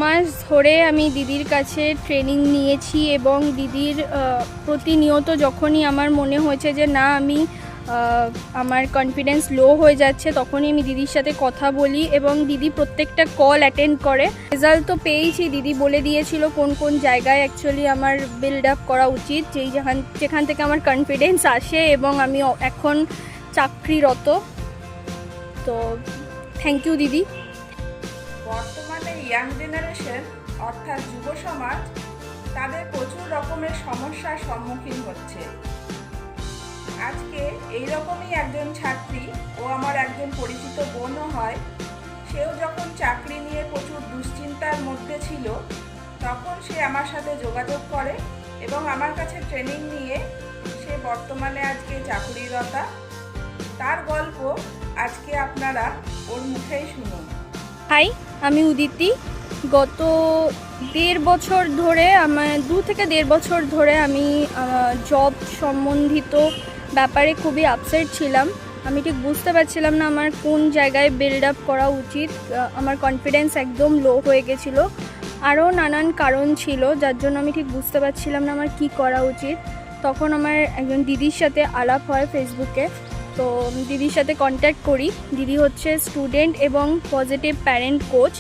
মাস ধরে আমি দিদির কাছে ট্রেনিং নিয়েছি এবং দিদির প্রতিনিয়ত যখনই আমার মনে হয়েছে যে না আমি আমার কনফিডেন্স লো হয়ে যাচ্ছে তখনই আমি দিদির সাথে কথা বলি এবং দিদি প্রত্যেকটা কল অ্যাটেন্ড করে। রেজাল্ট তো পেয়েছি, দিদি বলে দিয়েছিল কোন কোন জায়গায় অ্যাকচুয়ালি আমার বিল্ড আপ করা উচিত, যেখান থেকে আমার কনফিডেন্স আসে এবং আমি এখন চাকরিরত। তো থ্যাংক ইউ দিদি। বর্তমানে ইয়াং জেনারেশন অর্থাৎ যুব সমাজ তাদের প্রচুর রকমের সমস্যার সম্মুখীন হচ্ছে। আজকে এই রকমই একজন ছাত্রী ও আমার একজন পরিচিত বোনও হয়, সেও যখন চাকরি নিয়ে প্রচুর দুশ্চিন্তার মধ্যে ছিল তখন সে আমার সাথে যোগাযোগ করে এবং আমার কাছে ট্রেনিং নিয়ে সে বর্তমানে আজকে চাকরিরতা। তার গল্প আজকে আপনারা ওর মুখেই শুনুন। হাই, আমি উদিতি। গত 1.5 বছর ধরে আমার 2 থেকে 1.5 বছর ধরে আমি জব সম্বন্ধিত ব্যাপারে খুবই আপসেট ছিলাম। আমি ঠিক বুঝতে পারছিলাম না আমার কোন জায়গায় বিল্ড আপ করা উচিত। আমার কনফিডেন্স একদম লো হয়ে গেছিলো। আরও নানান কারণ ছিল যার জন্য আমি ঠিক বুঝতে পারছিলাম না আমার কি করা উচিত। তখন আমার একজন দিদির সাথে আলাপ হয় ফেসবুকে। তো দিদির সাথে কন্ট্যাক্ট করি। দিদি হচ্ছে স্টুডেন্ট এবং পজিটিভ প্যারেন্ট কোচ।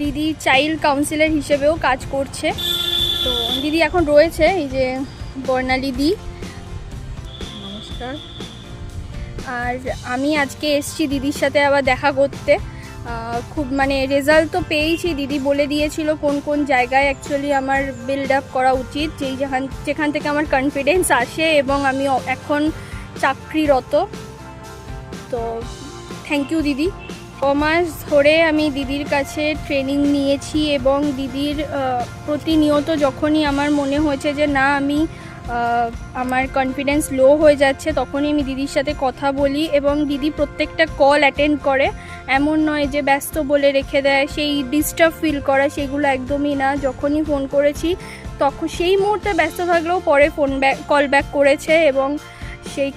দিদি চাইল্ড কাউন্সিলর হিসেবেও কাজ করছে। তো দিদি এখন রয়েছে এই যে বর্ণালী দি, নমস্কার। আর আমি আজকে এসছি দিদির সাথে আবার দেখা করতে। খুব রেজাল্ট তো পেয়েছি, দিদি বলে দিয়েছিল কোন কোন জায়গায় অ্যাকচুয়ালি আমার বিল্ড আপ করা উচিত, যেখান থেকে আমার কনফিডেন্স আসে এবং আমি এখন চাকরিরত। তো থ্যাংক ইউ দিদি। 6 মাস ধরে আমি দিদির কাছে ট্রেনিং নিয়েছি এবং দিদির প্রতিনিয়ত যখনই আমার মনে হয়েছে যে না আমি আমার কনফিডেন্স লো হয়ে যাচ্ছে তখনই আমি দিদির সাথে কথা বলি এবং দিদি প্রত্যেকটা কল অ্যাটেন্ড করে। এমন নয় যে ব্যস্ত বলে রেখে দেয়, সেই ডিস্টার্ব ফিল করা সেগুলো একদমই না। যখনই ফোন করেছি তখন সেই মুহূর্তে ব্যস্ত থাকলেও পরে কল ব্যাক করেছে এবং সেই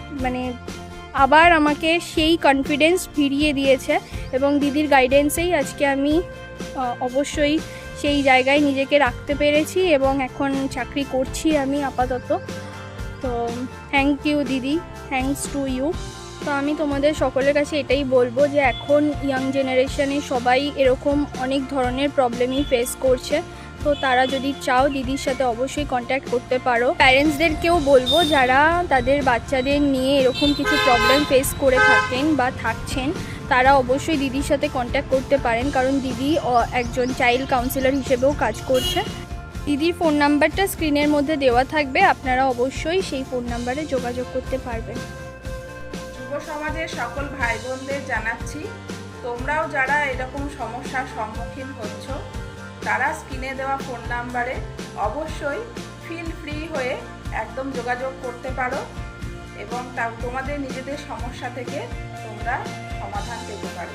আবার আমাকে সেই কনফিডেন্স ফিরিয়ে দিয়েছে এবং দিদির গাইডেন্সেই আজকে আমি অবশ্যই সেই জায়গায় নিজেকে রাখতে পেরেছি এবং এখন চাকরি করছি আমি আপাতত। তো থ্যাংক ইউ দিদি, থ্যাঙ্কস টু ইউ। তো আমি তোমাদের সকলের কাছে এটাই বলবো যে এখন ইয়াং জেনারেশনে সবাই এরকম অনেক ধরনের প্রবলেমই ফেস করছে। তো তারা যদি চাও দিদির সাথে অবশ্যই কন্ট্যাক্ট করতে পারো। প্যারেন্টসদেরকেও বলবো যারা তাদের বাচ্চাদের নিয়ে এরকম কিছু প্রবলেম ফেস করে থাকেন বা থাকছেন তারা অবশ্যই দিদির সাথে কন্ট্যাক্ট করতে পারেন, কারণ দিদি একজন চাইল্ড কাউন্সিলর হিসেবেও কাজ করছে। দিদির ফোন নাম্বারটা স্ক্রিনের মধ্যে দেওয়া থাকবে, আপনারা অবশ্যই সেই ফোন নাম্বারে যোগাযোগ করতে পারবেন। যুব সমাজের সকল ভাই বোনদের জানাচ্ছি, তোমরাও যারা এরকম সমস্যার সম্মুখীন হচ্ছ তারা স্ক্রিনে দেওয়া ফোন নাম্বারে অবশ্যই ফিল ফ্রি হয়ে একদম যোগাযোগ করতে পারো এবং তোমাদের নিজেদের সমস্যা থেকে তোমরা সমাধান পেতে পারো।